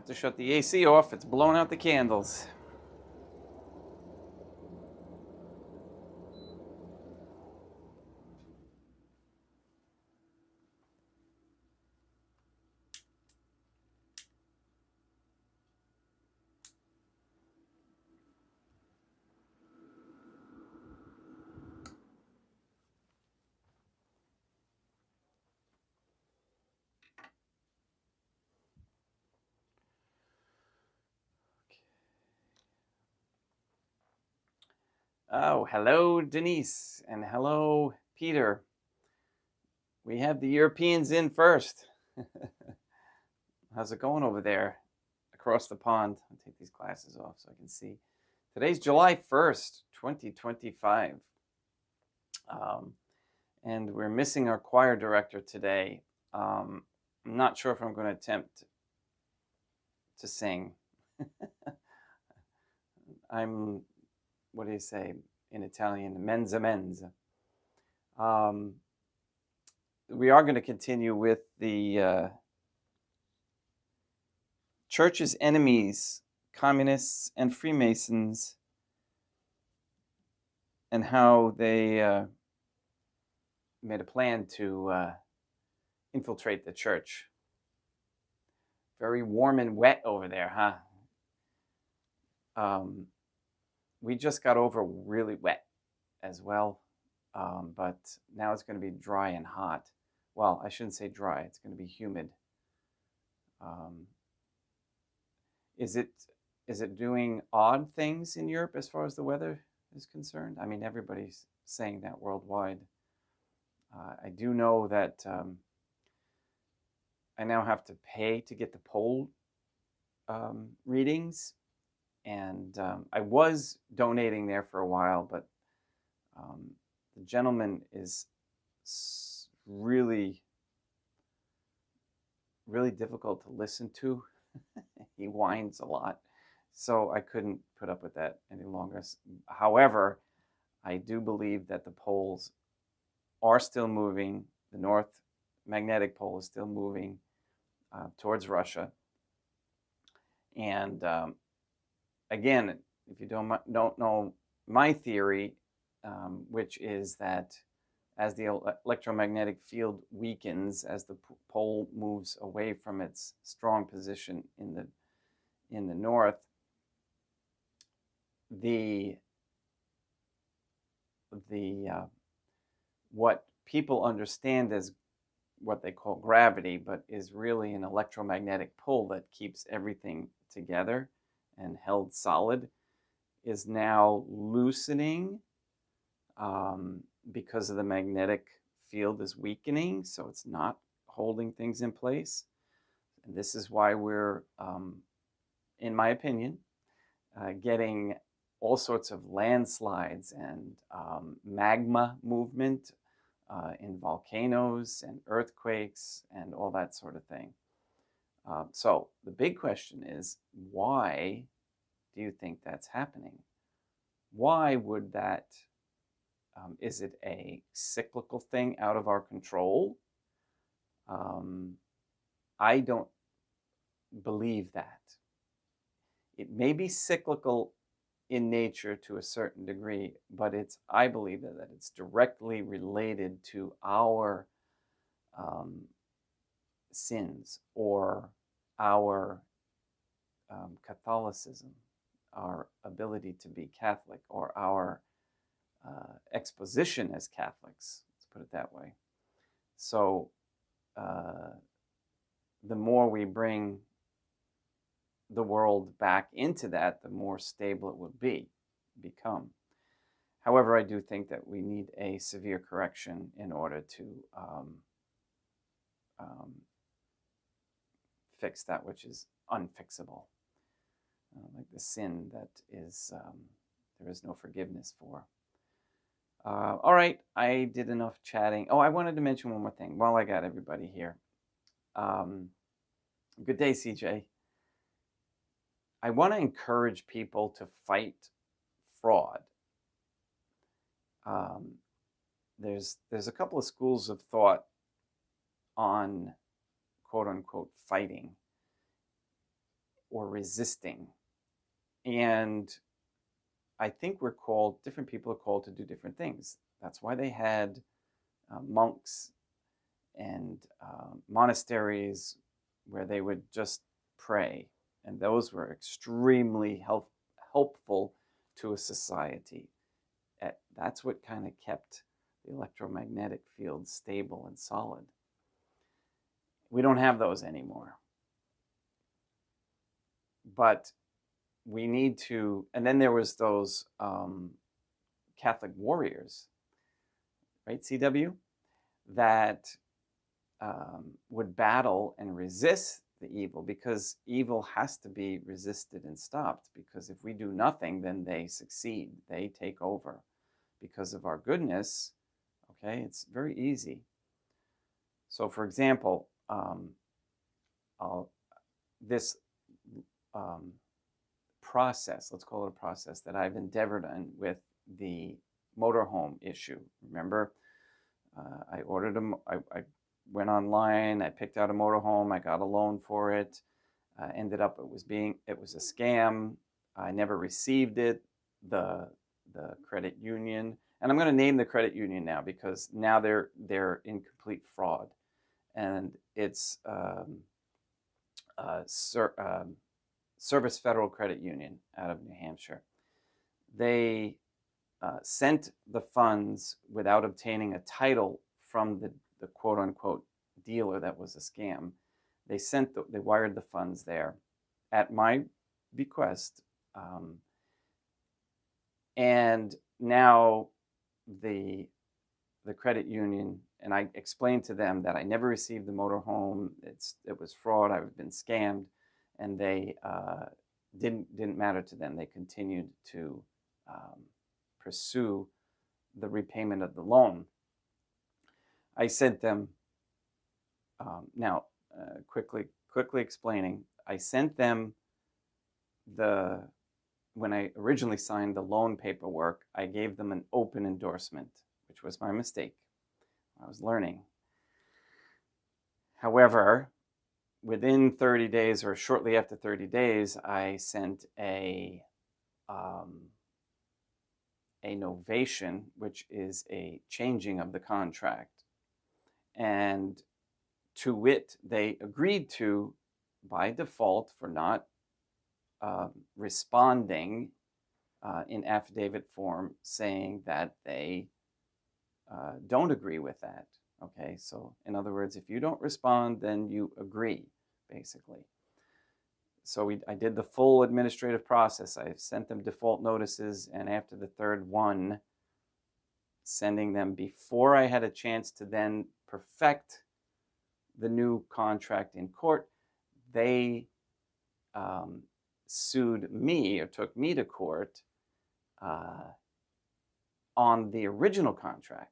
Forgot to shut the AC off. It's blowing out the candles. Oh, hello, Denise, and hello, Peter. We have the Europeans in first. How's it going over there across the pond? I'll take these glasses off so I can see. Today's July 1st, 2025. And we're missing our choir director today. I'm not sure if I'm going to attempt to sing. I'm, what do you say in Italian? Mensa mensa. We are going to continue with the church's enemies, communists and Freemasons, and how they made a plan to infiltrate the church. Very warm and wet over there, huh? We just got over really wet as well, but now it's going to be dry and hot. Well, I shouldn't say dry. It's going to be humid. Is it doing odd things in Europe as far as the weather is concerned? I mean, everybody's saying that worldwide. I do know that I now have to pay to get the poll readings, and I was donating there for a while, but the gentleman is really, really difficult to listen to. He whines a lot, so I couldn't put up with that any longer. However, I do believe that the poles are still moving. The North Magnetic Pole is still moving towards Russia. And again, if you don't know my theory, which is that as the electromagnetic field weakens, as the pole moves away from its strong position in the north, the what people understand as what they call gravity, but is really an electromagnetic pull that keeps everything together and held solid, is now loosening because of the magnetic field is weakening, so it's not holding things in place. And this is why we're, in my opinion, getting all sorts of landslides and magma movement in volcanoes and earthquakes and all that sort of thing. So the big question is, why do you think that's happening? Why would that, is it a cyclical thing out of our control? I don't believe that. It may be cyclical in nature to a certain degree, but I believe that it's directly related to our sins or our Catholicism, our ability to be Catholic, or our exposition as Catholics, let's put it that way. So the more we bring the world back into that, the more stable it would become. However, I do think that we need a severe correction in order to fix that which is unfixable, like the sin that is there is no forgiveness for. All right, I did enough chatting. Oh, I wanted to mention one more thing while I got everybody here. Good day, CJ. I want to encourage people to fight fraud. There's a couple of schools of thought on quote unquote fighting. or resisting. And I think different people are called to do different things. That's why they had monks and monasteries where they would just pray. And those were extremely helpful to a society. That's what kind of kept the electromagnetic field stable and solid. We don't have those anymore. But we need to, and then there was those Catholic warriors, right, CW, that would battle and resist the evil, because evil has to be resisted and stopped, because if we do nothing, then they succeed, they take over. Because of our goodness, okay, it's very easy. So for example, this process, let's call it a process, that I've endeavored on with the motorhome issue. Remember, I ordered I went online, I picked out a motorhome, I got a loan for it. Ended up it was a scam. I never received it. The credit union, and I'm going to name the credit union now, because now they're in complete fraud, and it's Service Federal Credit Union out of New Hampshire. They sent the funds without obtaining a title from the quote-unquote dealer that was a scam. They wired the funds there at my bequest, and now the credit union, and I explained to them that I never received the motorhome. It was fraud. I've been scammed, and they didn't matter to them. They continued to pursue the repayment of the loan. I sent them quickly explaining. I sent them when I originally signed the loan paperwork, I gave them an open endorsement, which was my mistake. I was learning. However, within 30 days or shortly after 30 days, I sent a novation, which is a changing of the contract. And to wit, they agreed to, by default, for not responding in affidavit form, saying that they don't agree with that. Okay, so in other words, if you don't respond, then you agree, basically. So I did the full administrative process. I sent them default notices, and after the third one, sending them before I had a chance to then perfect the new contract in court, they sued me, or took me to court on the original contract.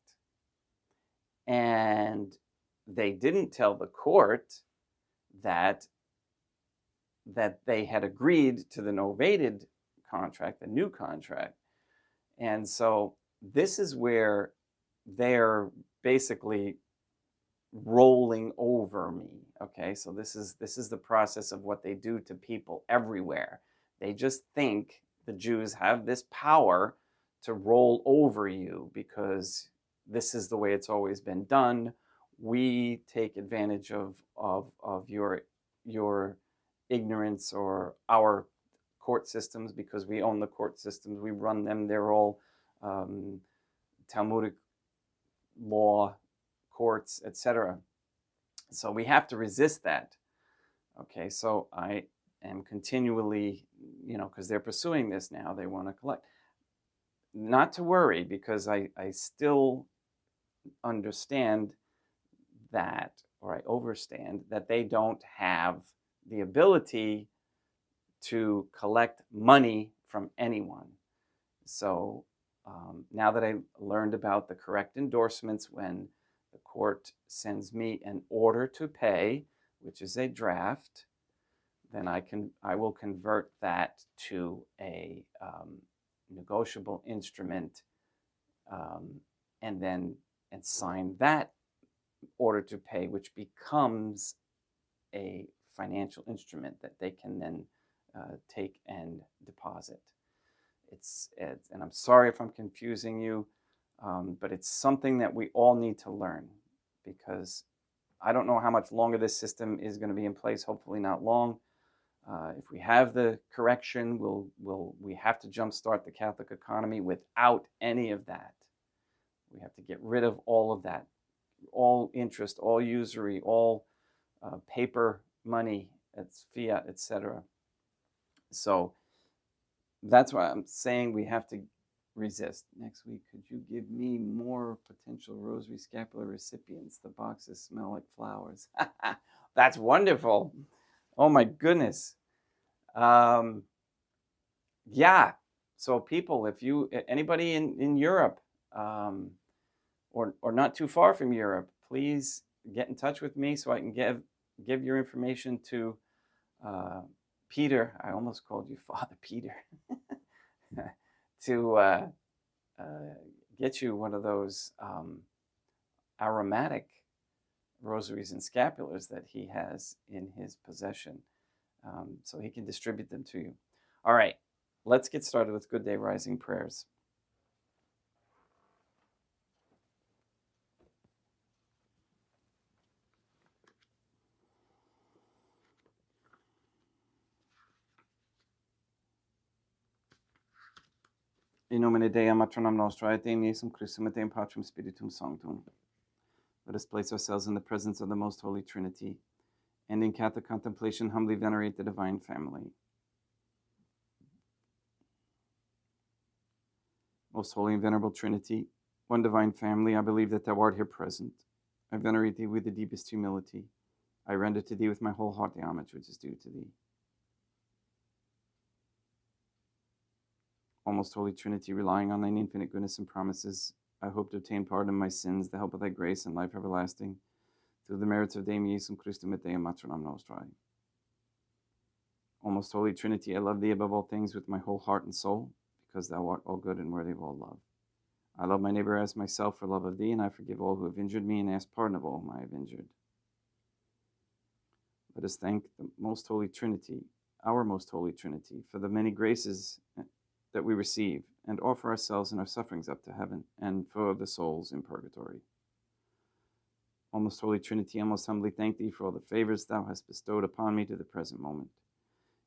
And they didn't tell the court that they had agreed to the novated contract, the new contract. And so this is where they're basically rolling over me. Okay, so this is the process of what they do to people everywhere. They just think the Jews have this power to roll over you because this is the way it's always been done. We take advantage of your ignorance or our court systems, because we own the court systems. We run them. They're all Talmudic law courts, etc. So we have to resist that. Okay, so I am continually, because they're pursuing this now, they want to collect. Not to worry, because I still understand that, or I overstand that they don't have the ability to collect money from anyone. So now that I learned about the correct endorsements, when the court sends me an order to pay, which is a draft, then I will convert that to a negotiable instrument, and sign that order to pay, which becomes a financial instrument that they can then take and deposit. And I'm sorry if I'm confusing you, but it's something that we all need to learn, because I don't know how much longer this system is going to be in place. Hopefully not long. If we have the correction, we have to jumpstart the Catholic economy. Without any of that, we have to get rid of all of that, all interest, all usury, all paper money, it's fiat, etc. So that's why I'm saying we have to resist. Next week, could you give me more potential rosary scapular recipients? The boxes smell like flowers. That's wonderful. Oh my goodness. Yeah. So people, if you, anybody in Europe, or not too far from Europe, please get in touch with me so I can give your information to Peter. I almost called you Father Peter. To get you one of those aromatic rosaries and scapulars that he has in his possession, so he can distribute them to you. All right, let's get started with Good Day Rising prayers. In nomine Dei, matronam nostra, et Deum Iesum Christum, et Deum Patrum Spiritum Sanctum. Let us place ourselves in the presence of the Most Holy Trinity, and in Catholic contemplation humbly venerate the Divine Family. Most Holy and Venerable Trinity, one Divine Family, I believe that Thou art here present. I venerate Thee with the deepest humility. I render to Thee with my whole heart the homage which is due to Thee. O most Holy Trinity, relying on Thine infinite goodness and promises, I hope to obtain pardon of my sins, the help of Thy grace, and life everlasting, through the merits of Deum Iesum Christum et Deum Matronam Nostrae. O most Holy Trinity, I love Thee above all things with my whole heart and soul, because Thou art all good and worthy of all love. I love my neighbor as myself for love of Thee, and I forgive all who have injured me and ask pardon of all whom I have injured. Let us thank the Most Holy Trinity, our Most Holy Trinity, for the many graces that we receive, and offer ourselves and our sufferings up to heaven, and for the souls in purgatory. O most Holy Trinity, I most humbly thank Thee for all the favors Thou hast bestowed upon me to the present moment.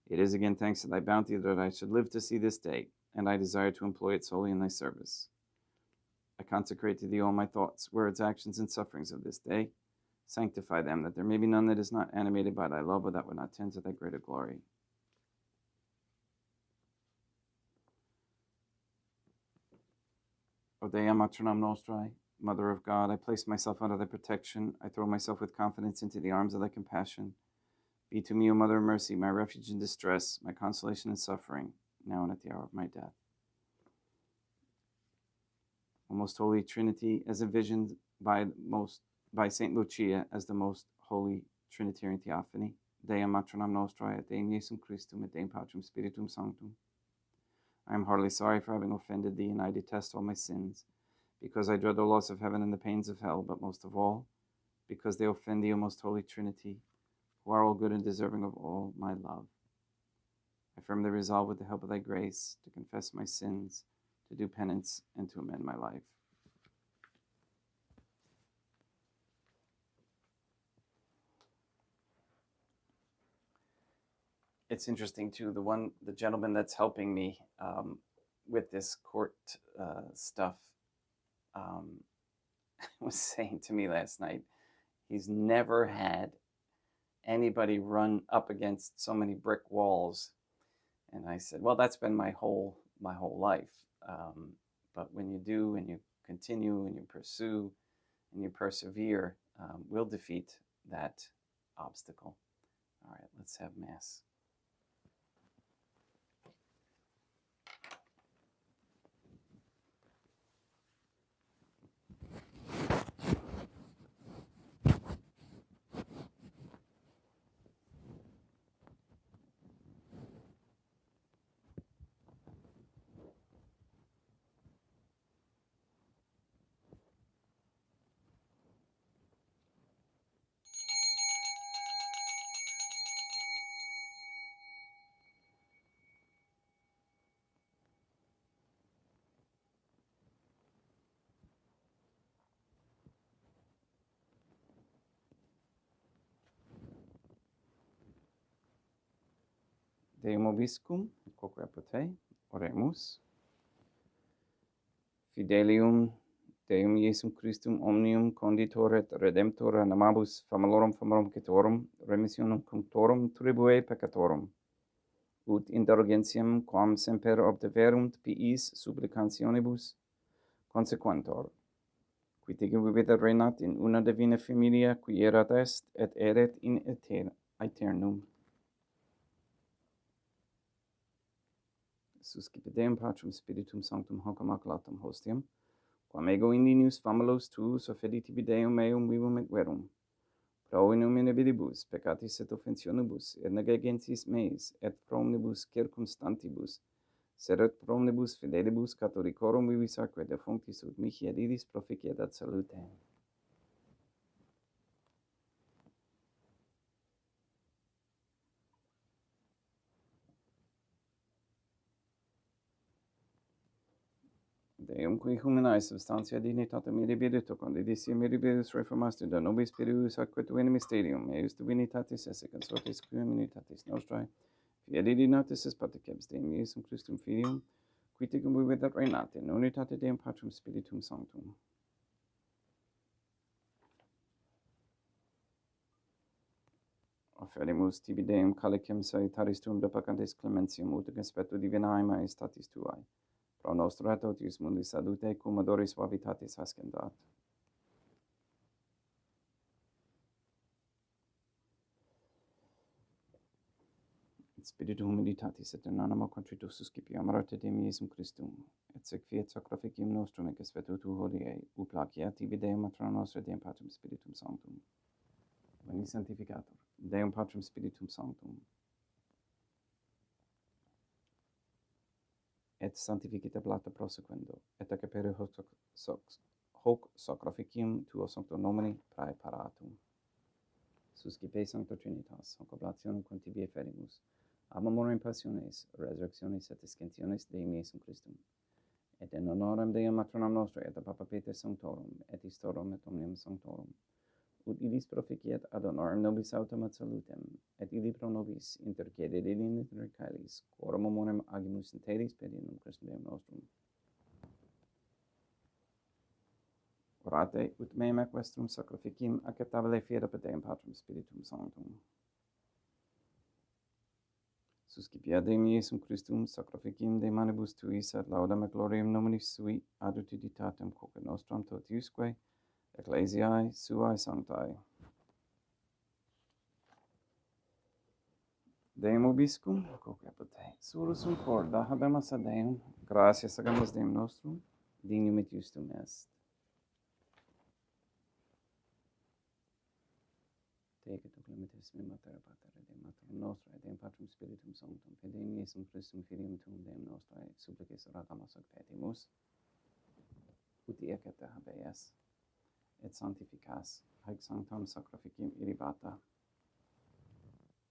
It is again thanks to Thy bounty that I should live to see this day, and I desire to employ it solely in Thy service. I consecrate to Thee all my thoughts, words, actions, and sufferings of this day. Sanctify them, that there may be none that is not animated by Thy love, or that would not tend to Thy greater glory. O Dea Matronam Nostrae, Mother of God, I place myself under Thy protection. I throw myself with confidence into the arms of Thy compassion. Be to me, O Mother of Mercy, my refuge in distress, my consolation in suffering, now and at the hour of my death. O most Holy Trinity, as envisioned by Saint Lucia as the most holy Trinitarian Theophany, Dea Matronam Nostrae, et Deum Iesum Christum, et Deum Patrum Spiritum Sanctum. I am heartily sorry for having offended Thee, and I detest all my sins, because I dread the loss of heaven and the pains of hell, but most of all, because they offend Thee, O most Holy Trinity, who are all good and deserving of all my love. I firmly resolve, with the help of Thy grace, to confess my sins, to do penance, and to amend my life. It's interesting too. The gentleman that's helping me with this court stuff was saying to me last night, he's never had anybody run up against so many brick walls. And I said, well, that's been my whole life. But when you do, and you continue, and you pursue, and you persevere, we'll defeat that obstacle. All right, let's have Mass. Deum obiscum, quoque apud te, oremus. Fidelium Deum Iesum Christum omnium conditor et redemptor namabus famalorum cetorum, remissionum cunctorum tribue peccatorum, ut indulgentiam quam semper obdeverunt piis supplicationibus consequentor, qui vivit et reinat in una divina familia, qui erat est et eret in aeternum. Suscipe Deum Patrum Spiritum Sanctum hoc immaculatum hostiam, quam ego indinius famulos tuus offedi tibi Deum meum vivum et verum, pro in nomine bilibus peccatis et offensionibus et negligentis meis et pro omnibus circumstantibus, sed et pro omnibus fidelibus catholicorum vivis atque defunctis ut mihi et idis proficiat ad salute. Deum qui humanae substantia dignitate mirabilito condidissia mirabilis reformaste da nobis spiritus atque tu in mysterium eius divinitatis esse consortis qui immunitatis nostrae fieri dignatis es patriceps Deum Iesum Christum Filium, qui tecum vivit et reinat in unitate Deum Patrum Spiritum Sanctum. Offerimus tibi Deum calicem salutaris tuum de peccantis clementiam ut conspectu divinae maestatis tuae, pro nostro et totius mundi salute cum odoris suavitatis ascendat. Et spiritu humilitatis et in animo contritus suscipiam rate Deum Iesum Christum, et sequiet sacrificium nostrum et conspectu tu hodie, ut placiat tibi Deum matrona nostra Deum Patrum Spiritum Sanctum. Veni sanctificator, Deum Patrum Spiritum Sanctum. Et sanctificita plata prosequendo, et acapere hoc sacrificium tuo sancto nomini praeparatum. Suscipe Sancto Trinitas, hoc oblationem con tibi efferimus, ab memoriam passiones, resurrectionis et ascensionis Deum Iesum Christum, et in honorem Deum matronam nostrae, et Papa Peter Sanctorum, et Istorum et omnium Sanctorum, ut illis proficiat ad honorem nobis autem ad salutem, et illi pro nobis intercedit in intercalis, quorum memoriam agimus in telis pedinum Christum Deum nostrum. Orate ut meam equestrum sacrificium acceptabile fiat apud Deum Patrum Spiritum Sanctum. Suscipiat Deum Iesum Christum sacrificium de manibus tuis ad laudam et gloriam nominis sui ad utilitatem quoque nostram totiusque ecclesiae suae sanctae. Deum obiscum, quoque apud te, surus in corda habemus ad Deum, gratias agamus Deum nostrum, dignum et justum est. Te que tu clementis me mater pater, et Deum maternum nostra, et Deum Patrum Spiritum Sanctum, et Deum Iesum Christum Filium tuum Deum nostrae, supplices oratamus ac petimus, ut iacete habeas, et sanctificas, haec sanctam sacrificium irribata,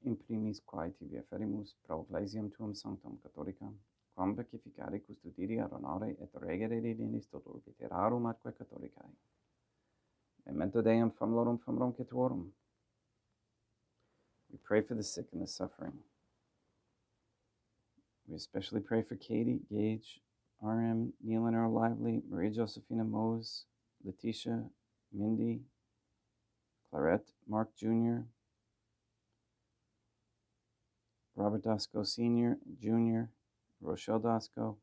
in primis quae tibi efferimus pro ecclesiam tuum sanctam catholicam, quam beatificare custodire ad honore et regere divinis tot orbiterarum atque catholicae. Memento Deum famulorum cetorum. We pray for the sick and the suffering. We especially pray for Katie, Gage, RM, Neil and Earl Lively, Maria Josephina Mose, Letitia, Mindy, Clarette, Mark Jr., Robert Dasco Sr., Jr., Rochelle Dasco,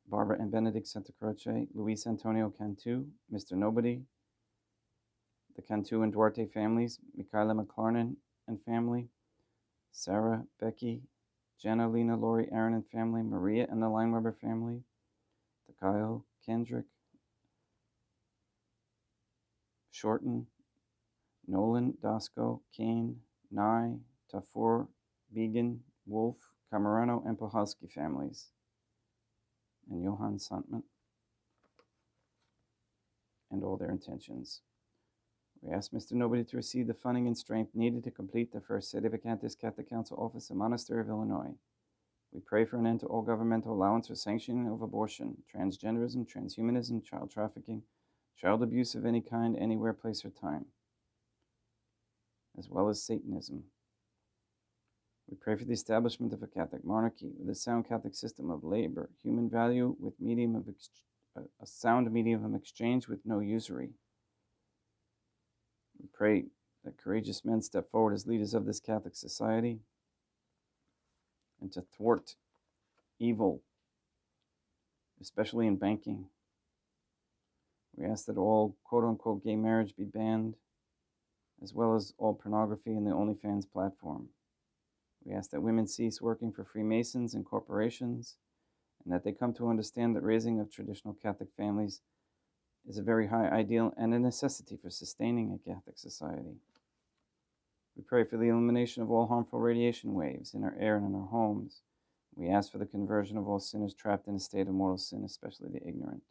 Barbara and Benedict Santa Croce, Luis Antonio Cantu, Mr. Nobody, the Cantu and Duarte families, Michaela McLarnon and family, Sarah, Becky, Jenna, Lena, Lori, Aaron and family, Maria and the Lineweber family, the Kyle, Kendrick, Shorten, Nolan, Dasco, Kane, Nye, Tafur, Began, Wolf, Camerano, and Pohalski families, and Johann Santman, and all their intentions. We ask Mr. Nobody to receive the funding and strength needed to complete the first Sedivacantis Catholic Council office in Monastery of Illinois. We pray for an end to all governmental allowance or sanctioning of abortion, transgenderism, transhumanism, child trafficking, child abuse of any kind, anywhere, place, or time, as well as Satanism. We pray for the establishment of a Catholic monarchy with a sound Catholic system of labor, human value with a sound medium of exchange with no usury. We pray that courageous men step forward as leaders of this Catholic society and to thwart evil, especially in banking. We ask that all quote-unquote gay marriage be banned, as well as all pornography in the OnlyFans platform. We ask that women cease working for Freemasons and corporations, and that they come to understand that raising of traditional Catholic families is a very high ideal and a necessity for sustaining a Catholic society. We pray for the elimination of all harmful radiation waves in our air and in our homes. We ask for the conversion of all sinners trapped in a state of mortal sin, especially the ignorant.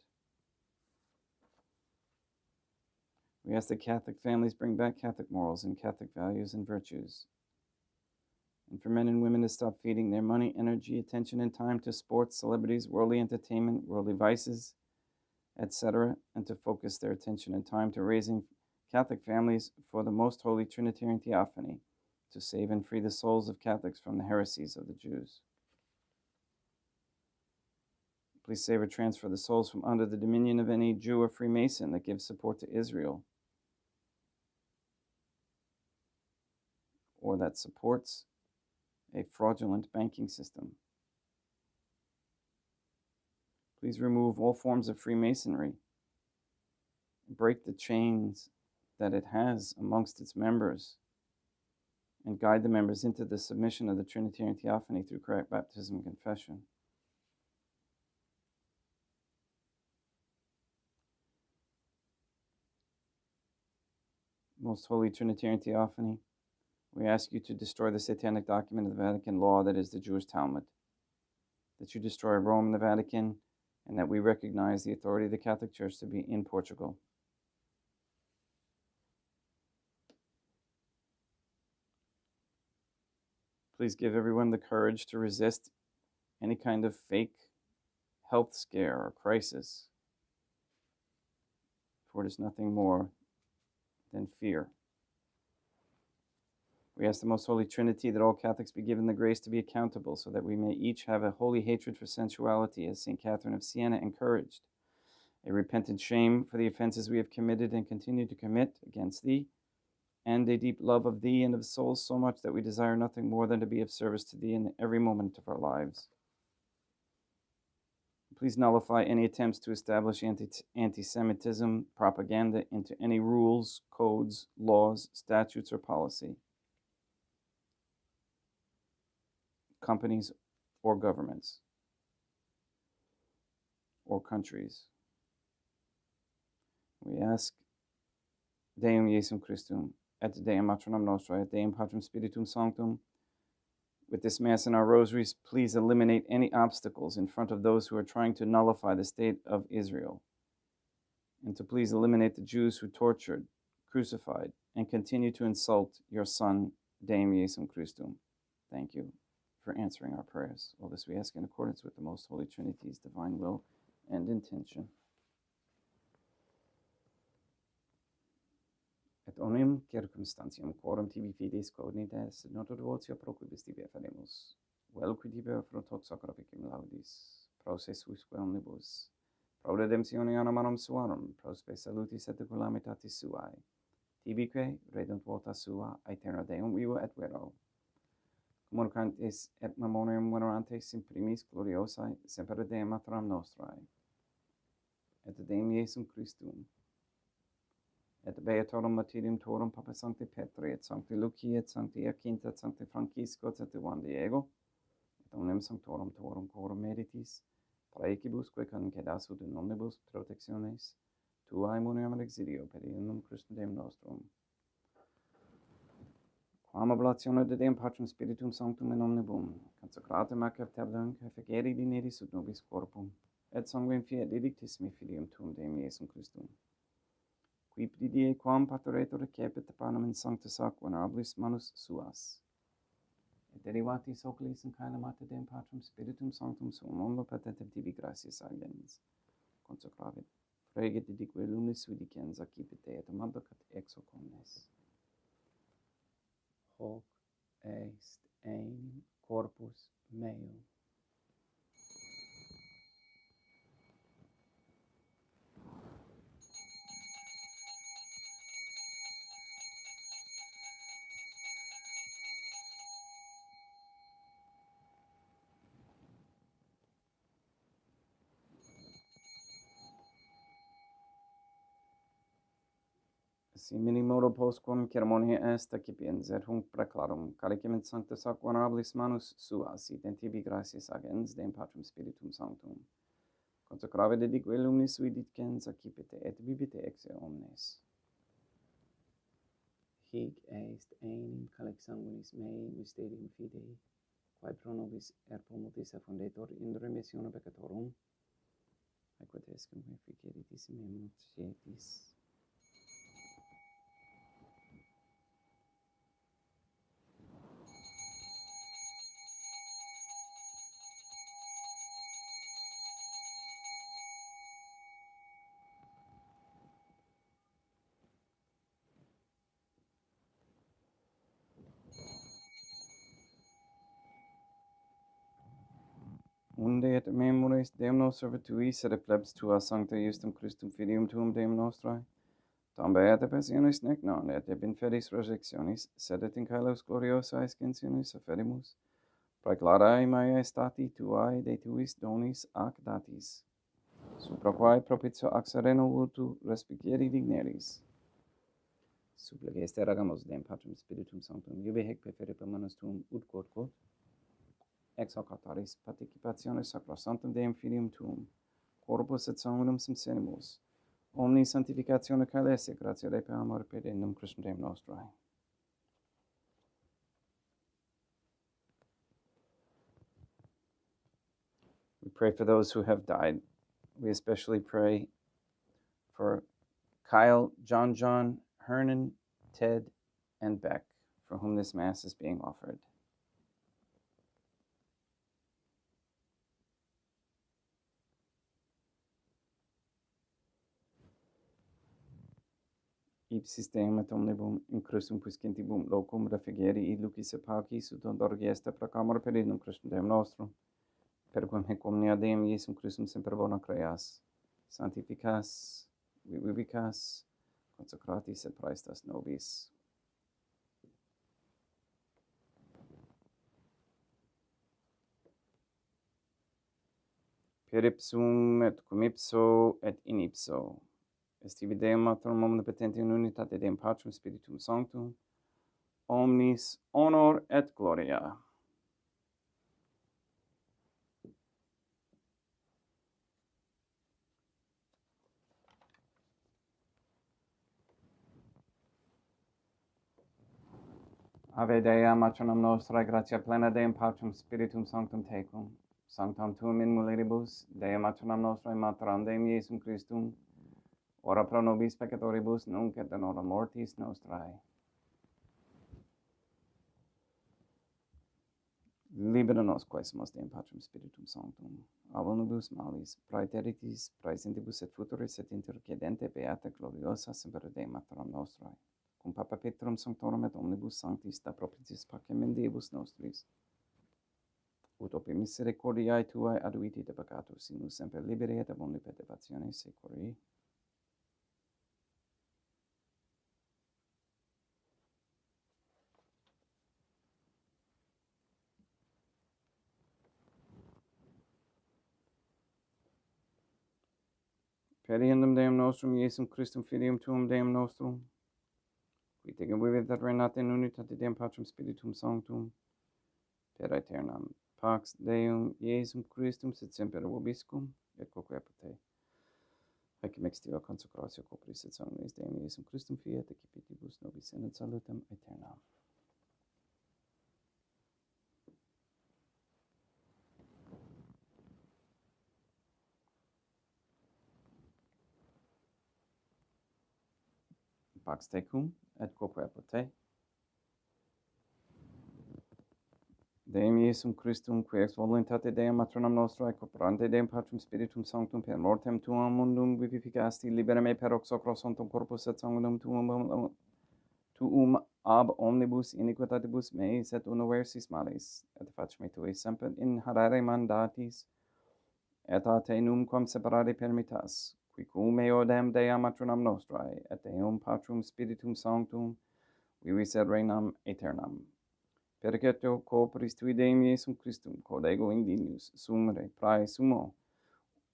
We ask that Catholic families bring back Catholic morals and Catholic values and virtues, and for men and women to stop feeding their money, energy, attention, and time to sports, celebrities, worldly entertainment, worldly vices, etc., and to focus their attention and time to raising Catholic families for the Most Holy Trinitarian Theophany, to save and free the souls of Catholics from the heresies of the Jews. Please save or transfer the souls from under the dominion of any Jew or Freemason that gives support to Israel, or that supports a fraudulent banking system. Please remove all forms of Freemasonry, break the chains that it has amongst its members, and guide the members into the submission of the Trinitarian Theophany through correct baptism and confession. Most Holy Trinitarian Theophany, we ask you to destroy the satanic document of the Vatican law that is the Jewish Talmud, that you destroy Rome and the Vatican, and that we recognize the authority of the Catholic Church to be in Portugal. Please give everyone the courage to resist any kind of fake health scare or crisis, for it is nothing more than fear. We ask the Most Holy Trinity that all Catholics be given the grace to be accountable, so that we may each have a holy hatred for sensuality, as St. Catherine of Siena encouraged, a repentant shame for the offenses we have committed and continue to commit against Thee, and a deep love of Thee and of souls, so much that we desire nothing more than to be of service to Thee in every moment of our lives. Please nullify any attempts to establish anti-Semitism propaganda into any rules, codes, laws, statutes, or policy, companies or governments or countries. We ask Deum Iesum Christum, et Deum Matronam Nostra, et Deum Patrum Spiritum Sanctum. With this Mass and our rosaries, please eliminate any obstacles in front of those who are trying to nullify the state of Israel, and to please eliminate the Jews who tortured, crucified, and continue to insult your Son, Deum Iesum Christum. Thank you for answering our prayers. All this we ask in accordance with the Most Holy Trinity's divine will and intention. Et omnium circumstantium quorum tibi fides cognitas, noto devotio proquibus tibi affaremus, vel qui tibi fruto sacraficum laudis, pros Jesusque omnibus, pro redemptione animarum suarum, pros spe salutis et calamitatis suae, tibique redunt vota sua, aeterna Deum vivo et vero, communicantes et memoriam venerantes in primis gloriosae, semper Deum Matram Nostrae, et Deum Iesum Christum, et beatorum martyrium tuorum Papa Sancti Petri, et Sancti Luci, et Sancti Jacinta, et Sancti Francisco, et Juan Diego, et omnem sanctorum tuorum quorum meditis, praecibusque concedasut in omnibus protectiones, tuae muniam exilio per illum Christum Deum nostrum. Quam oblatione de Deum Patrum Spiritum Sanctum in omnibus, consecratum ac tabellum efficere dineris ut nobis corpum, et sanguinem fiat dedictissimi filium tuum Deum Iesum Christum. Qui pridie quam pastoretur recepit panem in sanctus ac venerabilis manus suas. Et derivatis oculis in caelamate Deum Patrum Spiritum Sanctum suum omno patentem tibi gratias agens. Consecravit, freget didique lunis vidicens accipit et amandocat exo comnes. Hoc est enim Si minimodo postquam ceremonia est accipiens et hunc preclarum, calicem et sanctus ac honorabilis manus suas, sit in tibi gratias agens, Deum Patrum Spiritum Sanctum. Consecrave dedique lumnis sui dicens accipite et vivite exe omnes. Hic est enim calec sanguinis mei mysterium fidei, quae pro nobis erpo multis effundetur in remissione peccatorum, aequo tescum efficeritis meum nocietis. Unde et memores Deum nostro tuis, et plebs tua sancta justum Christum filium tuum Deum nostrae, tam beata passionis nec non, et in fedis resurrectionis, sed et in caelos gloriosae ascensionis afferimus, praeclarae maiestati tuae de tuis donis ac datis, supra quae propitio ac sereno vultu respicieri digneris. Suppliceste ragamus Deum Patrum Spiritum Sanctum, iube hec perfere per manus tuum ut quod, ex hoc altaris participationis sacrosanctum Deum Filium Tuum, corpus et sanguinum sensenimus, omni sanctificatione caeleste, gratia Dei per amor pedendum Christum Deum nostrae. We pray for those who have died. We especially pray for Kyle, John, Hernan, Ted, and Beck, for whom this Mass is being offered. Ipsis Deum et omnibum in Christum quiscentibum locum refigeri id lucis et paucis ut orgiesta proclamor pedendum Christum Deum nostrum, per quam hec omnia Deum Iesum Christum semper bona creas, sanctificas, vivicas, consecratis et praestas nobis. Per ipsum et cum ipso et in ipso, est tibi Deum Matrum omnipotenti in unitate Deum Patrum Spiritum Sanctum, omnis honor et gloria. Ave Dea, Matronum nostrae, gratia plena Deum Patrum Spiritum Sanctum tecum, sanctam tuum in mulieribus, Dea Matronum nostrae, Materam Deum Iesum Christum, ora pro nobis peccatoribus, nunc et in hora mortis nostrae. Libera nos quae sumus Deum Patrum Spiritum Sanctum, avonibus malis, praeteritis, praesentibus et futuris et intercedente beata gloriosa semper Dei Materam nostrae, cum Papa Petrum Sanctorum et omnibus sanctis da propitiis pacem mendiebus nostris, ut opi misericordiae Tuae aduiti de peccatus, sinus semper liberi et ab omni perturbazione securi. Periendum Deum nostrum, Iesum Christum Filium Tuum Deum nostrum, qui tecum vivit et reinat in unitate Deum Patrum Spiritum Sanctum, per aeternam pax Deum Iesum Christum sit semper vobiscum, et quoque apud haec extiva consecratio corporis et sanguinis Deum Iesum Christum fiat, excipitibus nobis in salutem aeternam. Pax tecum, et quoque apud te. Deum Iesum Christum, qui ex voluntate Deum Matronam nostrae, cooperante Deum Patrum Spiritum Sanctum, per mortem Tuam mundum vivificasti, libera me per hoc sacro sanctum corpus et sanguinum Tuum ab omnibus iniquitatibus meis et universis malis, et fac me Tui semper inharare mandatis, et a Te numquam separare permittas, qui cum eo Deum Matronam nostrae, et Deum Patrum Spiritum Sanctum, vivis et reinam aeternam. Perceto corporis Tui Deum Iesum Christum, quod ego indinius sumere prae sumo,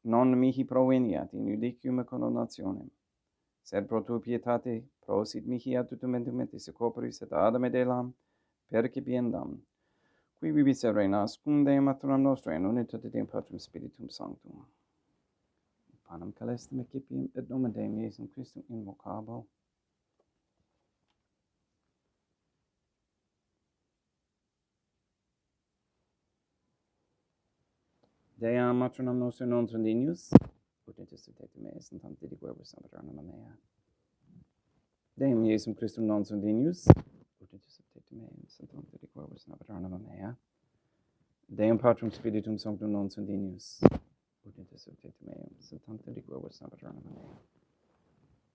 non mihi proveniat in judicium et condonationem, sed pro Tua pietate prosit mihi atutumentum et isse corporis et adame delam, percipiendam, qui vivit et reinas cum Deum Patrum nostrum in unitate Deum Patrum Spiritum Sanctum. Panem calestum eccipiam et nomen Deum Iesum Christum invocabo. Deam matronam nostrum non sondinius, ut intercedete meis in tante di verbis aeternam mea. Deum Iesum Christum non sondinius, ut intercedete meis in tante di verbis aeternam mea. Deum Patrum Spiritum Sanctum non sondinius, ut intercedete meis in tante di verbis aeternam mea.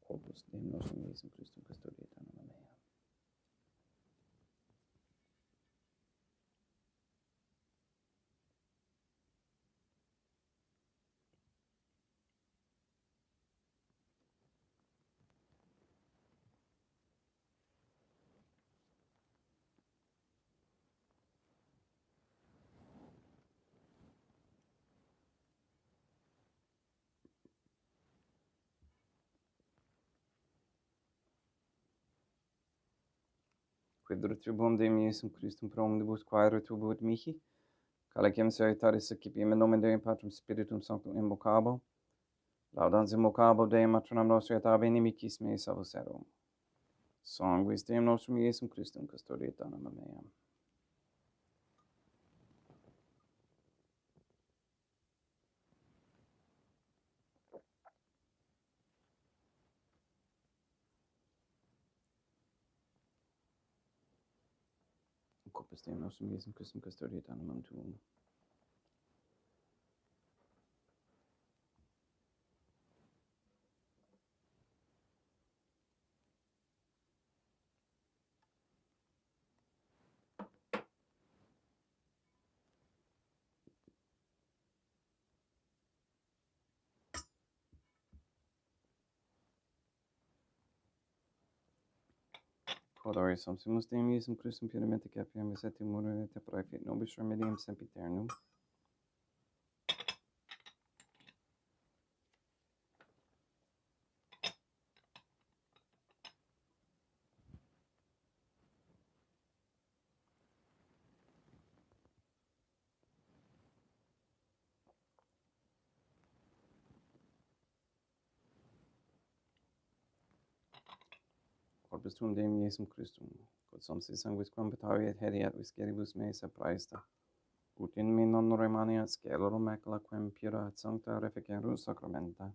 Corpus Deum nostrum Iesum Christum custodiet anima mea. Quid retribuum Deum Iesum Christum pro omnibus quae retribuit mihi, calicem salutaris accipiam in nomen Deum Patrum Spiritum Sanctum invocabo, laudans invocabo Deum matronam nostrum et ab inimicis meis salvus erum. Sanguis Deum nostrum Iesum Christum custodiet anima mea. Corpus Deum nostrum Iesum Christum custodiet animam tuum. Quod sumus Deum Iesum Christum puramente capiam et immunem et praefit nobis remedium sempiternum. Corpus tuum Deum Iesum Christum, quod sumpsi sanguis quam petavi et hediat visceribus meis apraesta, ut in me non remaniat scelorum macula quem pura et sancta reficerus sacramenta.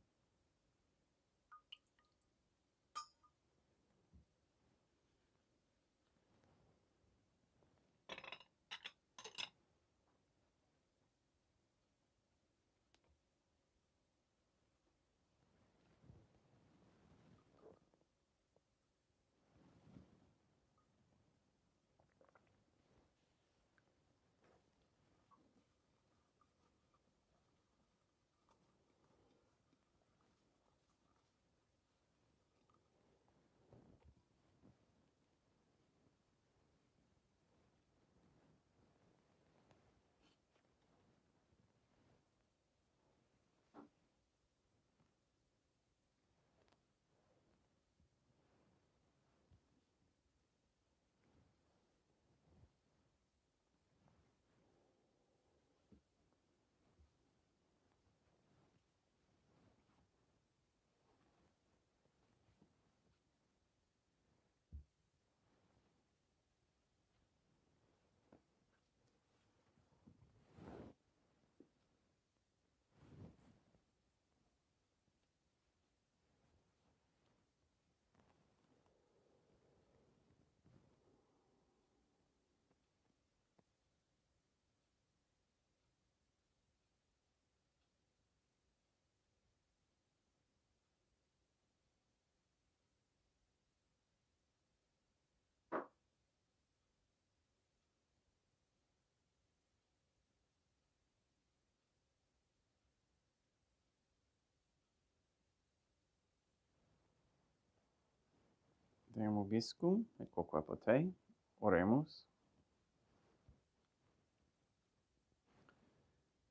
Deum vobiscum et quoque apotei, oremus.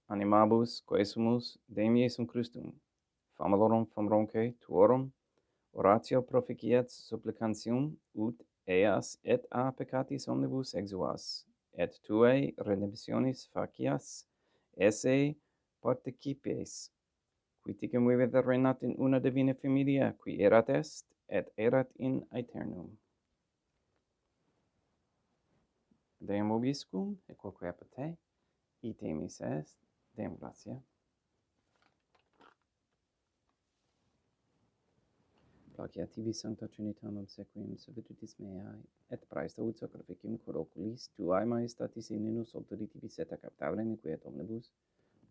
Animabus, quae sumus, Deum Iesum Christum, famalorum famronque tuorum, Oratio proficiet supplicantium ut eas et a peccatis omnibus exuas, et tuae redemptionis facias esse participes, qui ticum vivet reinat in una divina familia, qui erat est, et erat in aeternum. Deum vobiscum, et quoque apud te, ite mis est, Deum gratia. Placia tibi sancta Trinitanum sequim servitutis meae, et praesta ut sacrificium cor oculis tuae majestatis in minus autoritatis et captare neque et omnibus,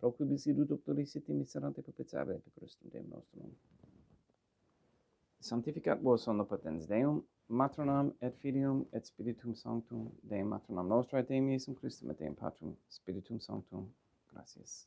pro quibus idu doctoris et miserante propitiare per Christum Deum nostrum. Sanctificat vos omnipotens Deum, Matronam et Filium et Spiritum Sanctum, Deum Matronam Nostra et Deum Iesum Christum et Deum Patrum Spiritum Sanctum. Gratias.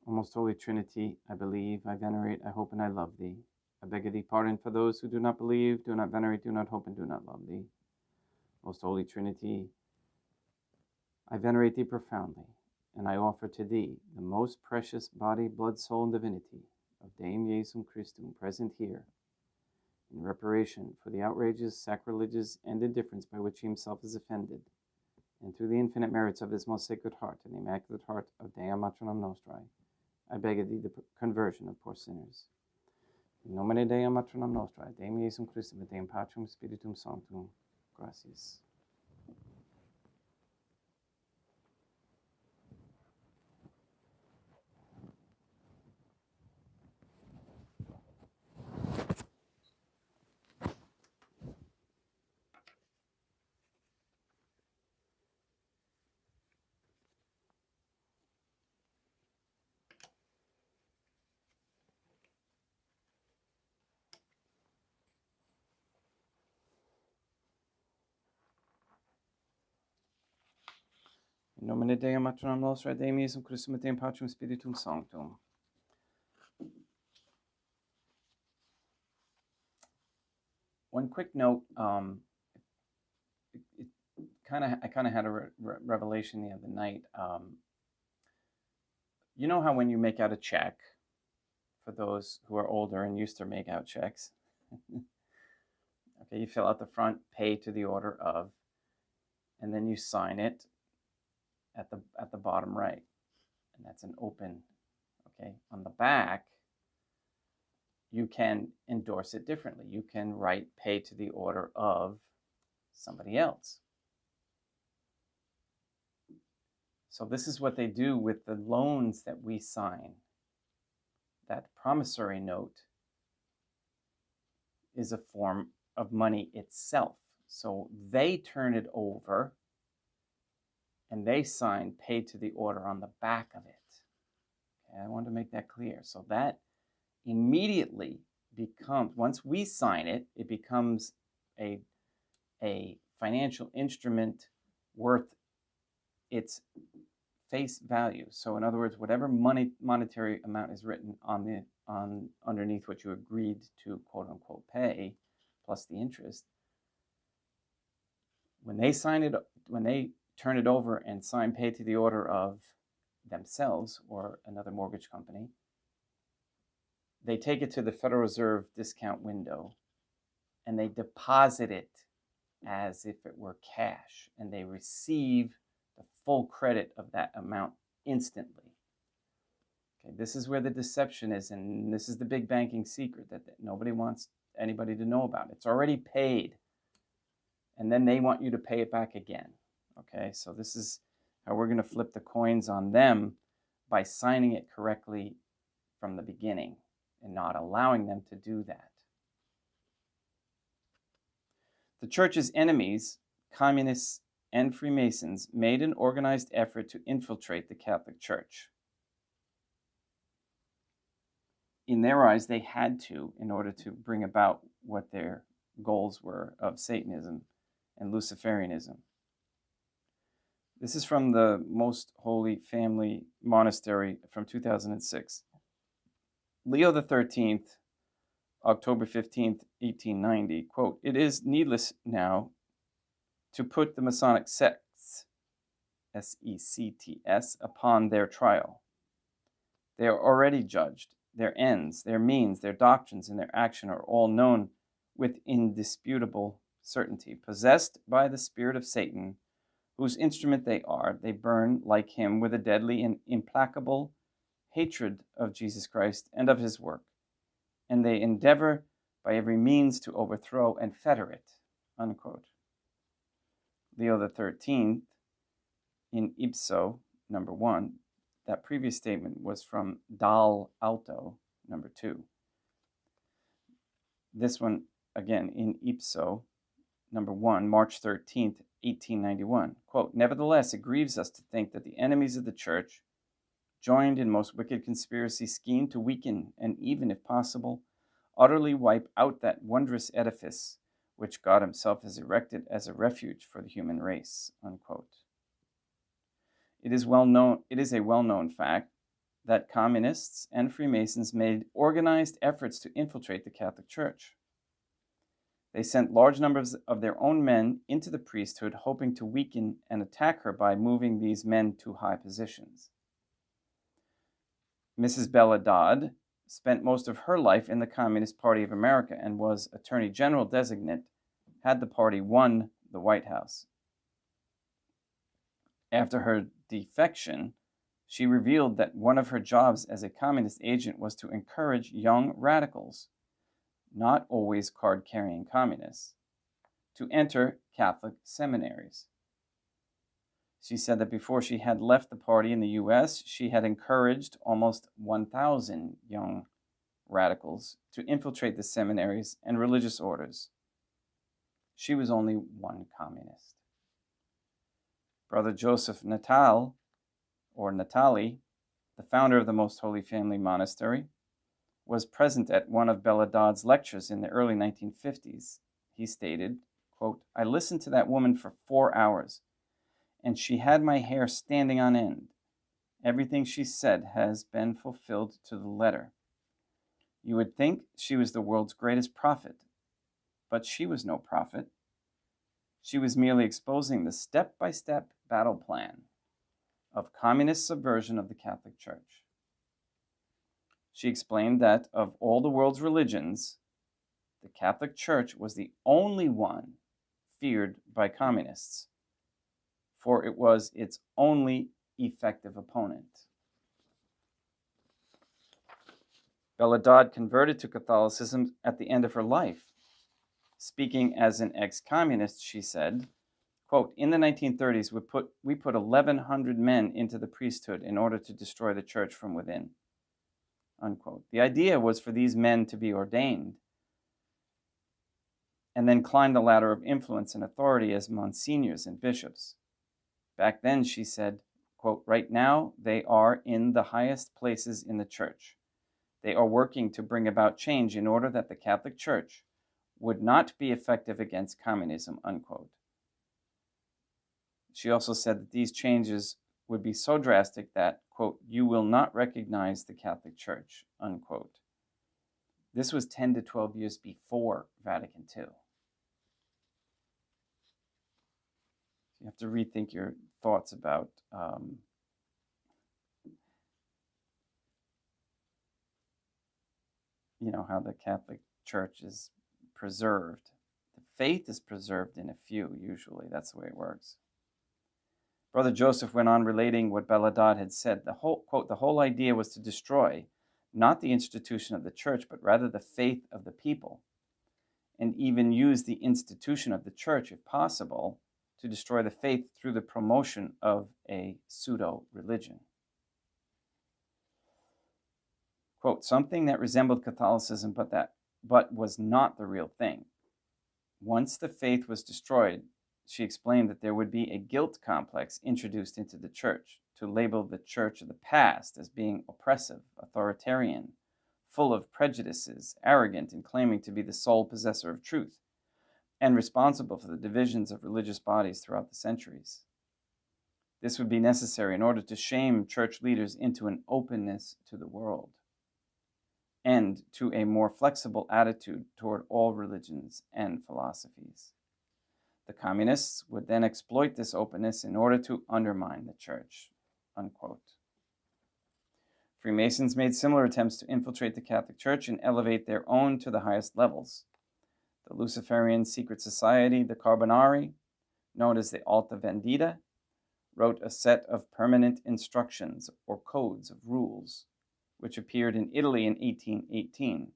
O most holy Trinity, I believe, I venerate, I hope, and I love thee. I beg of thee pardon for those who do not believe, do not venerate, do not hope, and do not love thee. Most holy Trinity, I venerate thee profoundly, and I offer to thee the most precious body, blood, soul, and divinity of Deum Iesum Christum present here, in reparation for the outrages, sacrileges, and indifference by which he himself is offended, and through the infinite merits of his most sacred heart and the immaculate heart of Dea Matronam Nostrae, I beg of thee the conversion of poor sinners. In nomine Dei Matronam Nostrae, Deum Iesum Christum et Deum Patrum Spiritum Sanctum. Gratias. In nomine Dei Matronam Nostrae, Deum Iesum Christum et Deum Patrum Spiritum Sanctum. One quick note, I kind of had a revelation the other night. You know how when you make out a check, for those who are older and used to make out checks, okay, you fill out the front, pay to the order of, and then you sign it at the bottom right, and that's an open. Okay, on the back, you can endorse it differently. You can write pay to the order of somebody else. So this is what they do with the loans that we sign. That promissory note is a form of money itself. So they turn it over and they sign pay to the order on the back of it. Okay, I want to make that clear. So that immediately becomes, once we sign it, it becomes a financial instrument worth its face value. So in other words, whatever monetary amount is written on underneath what you agreed to quote unquote pay, plus the interest, when they sign it, when they turn it over and sign pay to the order of themselves or another mortgage company, they take it to the Federal Reserve discount window and they deposit it as if it were cash, and they receive the full credit of that amount instantly. Okay, this is where the deception is, and this is the big banking secret that nobody wants anybody to know about. It's already paid, and then they want you to pay it back again. Okay, so this is how we're going to flip the coins on them, by signing it correctly from the beginning and not allowing them to do that. The church's enemies, communists and Freemasons, made an organized effort to infiltrate the Catholic Church. In their eyes, they had to, in order to bring about what their goals were of Satanism and Luciferianism. This is from the Most Holy Family Monastery from 2006. Leo XIII, October 15th, 1890, quote, "It is needless now to put the Masonic sects, sects, upon their trial. They are already judged. Their ends, their means, their doctrines, and their action are all known with indisputable certainty. Possessed by the spirit of Satan, whose instrument they are, they burn like him with a deadly and implacable hatred of Jesus Christ and of his work, and they endeavor by every means to overthrow and fetter it." Unquote. Leo XIII, in ipso, number 1, that previous statement was from Dal Alto, number 2. This one, again, in ipso, number 1, March 13th, 1891. Quote, "Nevertheless, it grieves us to think that the enemies of the Church, joined in most wicked conspiracy, scheme to weaken and even, if possible, utterly wipe out that wondrous edifice which God himself has erected as a refuge for the human race." Unquote. It is a well-known fact that communists and Freemasons made organized efforts to infiltrate the Catholic Church. They sent large numbers of their own men into the priesthood, hoping to weaken and attack her by moving these men to high positions. Mrs. Bella Dodd spent most of her life in the Communist Party of America and was Attorney General designate had the party won the White House. After her defection, she revealed that one of her jobs as a communist agent was to encourage young radicals, not always card-carrying communists, to enter Catholic seminaries. She said that before she had left the party in the U.S., she had encouraged almost 1,000 young radicals to infiltrate the seminaries and religious orders. She was only one communist. Brother Joseph Natal, or Natali, the founder of the Most Holy Family Monastery, was present at one of Bella Dodd's lectures in the early 1950s. He stated, quote, "I listened to that woman for 4 hours, and she had my hair standing on end. Everything she said has been fulfilled to the letter. You would think she was the world's greatest prophet, but she was no prophet. She was merely exposing the step-by-step battle plan of communist subversion of the Catholic Church. She explained that of all the world's religions, the Catholic Church was the only one feared by communists, for it was its only effective opponent." Bella Dodd converted to Catholicism at the end of her life. Speaking as an ex-communist, she said, quote, "In the 1930s, we put 1,100 men into the priesthood in order to destroy the church from within." Unquote. The idea was for these men to be ordained and then climb the ladder of influence and authority as monsignors and bishops. Back then, she said, quote, "Right now, they are in the highest places in the church. They are working to bring about change in order that the Catholic Church would not be effective against communism," unquote. She also said that these changes would be so drastic that, quote, "you will not recognize the Catholic Church," unquote. This was 10 to 12 years before Vatican II. You have to rethink your thoughts about how the Catholic Church is preserved. The faith is preserved in a few, usually. That's the way it works. Brother Joseph went on relating what Bella Dodd had said. Quote, "The whole idea was to destroy not the institution of the church, but rather the faith of the people, and even use the institution of the church, if possible, to destroy the faith through the promotion of a pseudo-religion." Quote, "Something that resembled Catholicism, but was not the real thing. Once the faith was destroyed," she explained, "that there would be a guilt complex introduced into the church to label the church of the past as being oppressive, authoritarian, full of prejudices, arrogant, and claiming to be the sole possessor of truth, and responsible for the divisions of religious bodies throughout the centuries. This would be necessary in order to shame church leaders into an openness to the world and to a more flexible attitude toward all religions and philosophies. The communists would then exploit this openness in order to undermine the church, unquote. Freemasons made similar attempts to infiltrate the Catholic Church and elevate their own to the highest levels. The Luciferian secret society, the Carbonari, known as the Alta Vendita, wrote a set of permanent instructions or codes of rules, which appeared in Italy in 1818.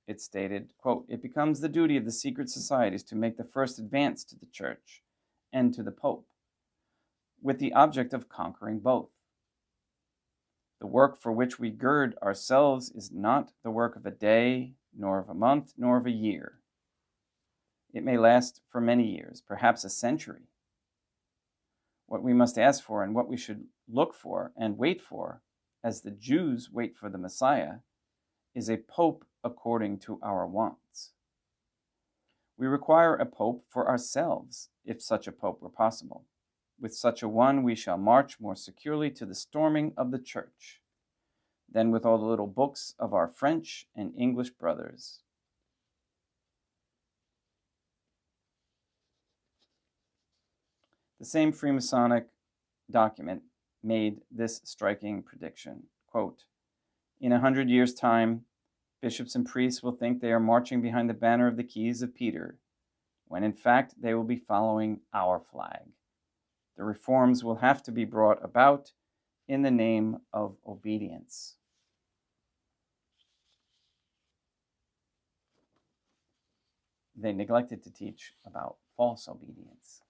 It stated, quote, "It becomes the duty of the secret societies to make the first advance to the Church and to the Pope, with the object of conquering both. The work for which we gird ourselves is not the work of a day, nor of a month, nor of a year. It may last for many years, perhaps a century. What we must ask for and what we should look for and wait for, as the Jews wait for the Messiah, is a pope according to our wants. We require a pope for ourselves, if such a pope were possible. With such a one we shall march more securely to the storming of the church than with all the little books of our French and English brothers." The same Freemasonic document made this striking prediction, quote, "In 100 years' time, bishops and priests will think they are marching behind the banner of the keys of Peter, when in fact they will be following our flag. The reforms will have to be brought about in the name of obedience." They neglected to teach about false obedience.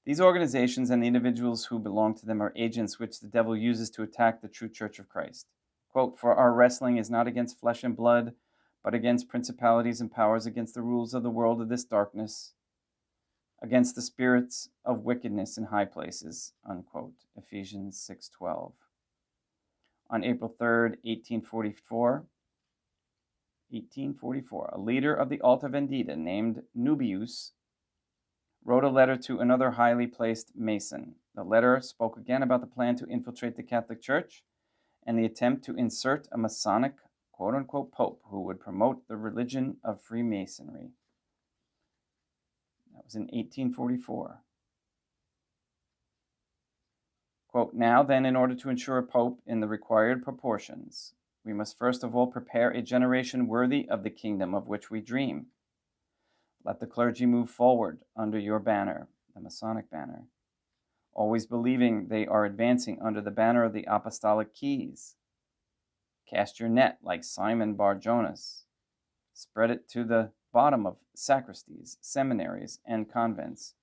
These organizations and the individuals who belong to them are agents which the devil uses to attack the true Church of Christ. Quote, "For our wrestling is not against flesh and blood, but against principalities and powers, against the rulers of the world of this darkness, against the spirits of wickedness in high places," unquote. Ephesians 6:12. On April 3rd, 1844, a leader of the Alta Vendita named Nubius wrote a letter to another highly placed Mason. The letter spoke again about the plan to infiltrate the Catholic Church and the attempt to insert a Masonic, quote-unquote, pope who would promote the religion of Freemasonry. That was in 1844. Quote, "Now then, in order to ensure a pope in the required proportions, we must first of all prepare a generation worthy of the kingdom of which we dream. Let the clergy move forward under your banner," the Masonic banner, "always believing they are advancing under the banner of the apostolic keys. Cast your net like Simon Bar-Jonas. Spread it to the bottom of sacristies, seminaries, and convents.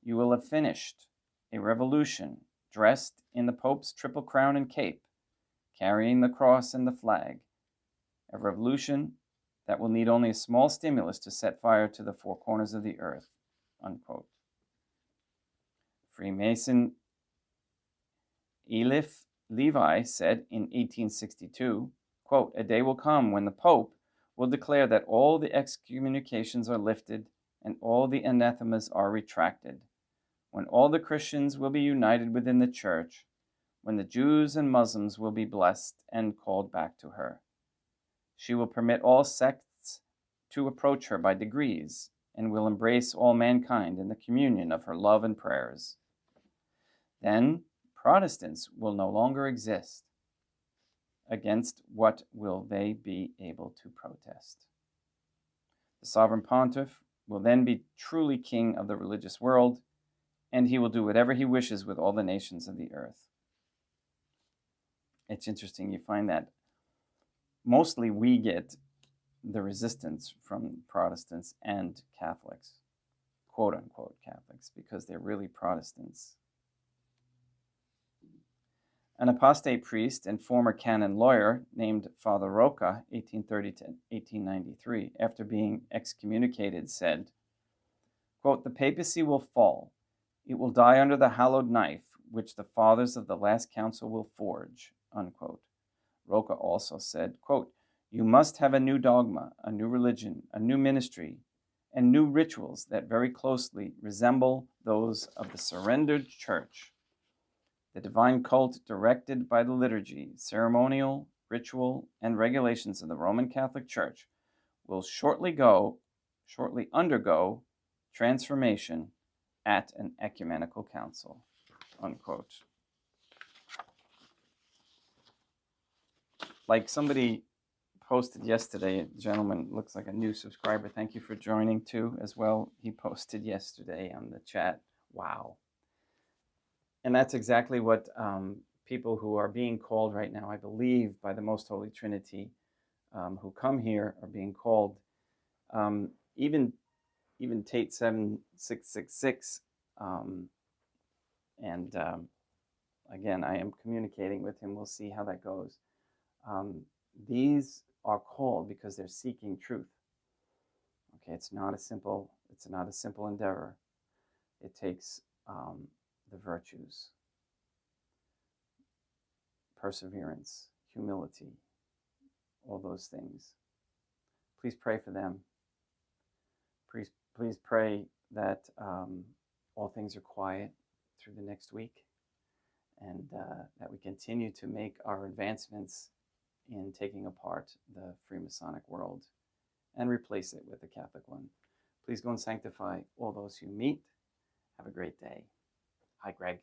You will have finished a revolution dressed in the Pope's triple crown and cape, carrying the cross and the flag, a revolution that will need only a small stimulus to set fire to the four corners of the earth," unquote. Freemason Elif Levi said in 1862, quote, "A day will come when the Pope will declare that all the excommunications are lifted and all the anathemas are retracted, when all the Christians will be united within the Church, when the Jews and Muslims will be blessed and called back to her. She will permit all sects to approach her by degrees and will embrace all mankind in the communion of her love and prayers. Then Protestants will no longer exist. Against what will they be able to protest? The sovereign pontiff will then be truly king of the religious world, and he will do whatever he wishes with all the nations of the earth." It's interesting, you find that mostly we get the resistance from Protestants and Catholics, quote-unquote Catholics, because they're really Protestants. An apostate priest and former canon lawyer named Father Roca, 1830 to 1893, after being excommunicated, said, quote, "The papacy will fall. It will die under the hallowed knife, which the fathers of the last council will forge," unquote. Roca also said, quote, "You must have a new dogma, a new religion, a new ministry, and new rituals that very closely resemble those of the surrendered church. The divine cult directed by the liturgy, ceremonial, ritual, and regulations of the Roman Catholic Church will shortly undergo transformation at an ecumenical council, unquote. Like somebody posted yesterday, a gentleman, looks like a new subscriber, thank you for joining too as well. He posted yesterday on the chat, wow. And that's exactly what people who are being called right now, I believe, by the Most Holy Trinity, who come here are being called. Even Tate 7666, and again, I am communicating with him. We'll see how that goes. These are called because they're seeking truth. Okay, it's not a simple endeavor. It takes the virtues, perseverance, humility, all those things. Please pray for them. Please pray that all things are quiet through the next week, and that we continue to make our advancements in taking apart the Freemasonic world and replace it with the Catholic one. Please go and sanctify all those you meet. Have a great day. Hi, Greg.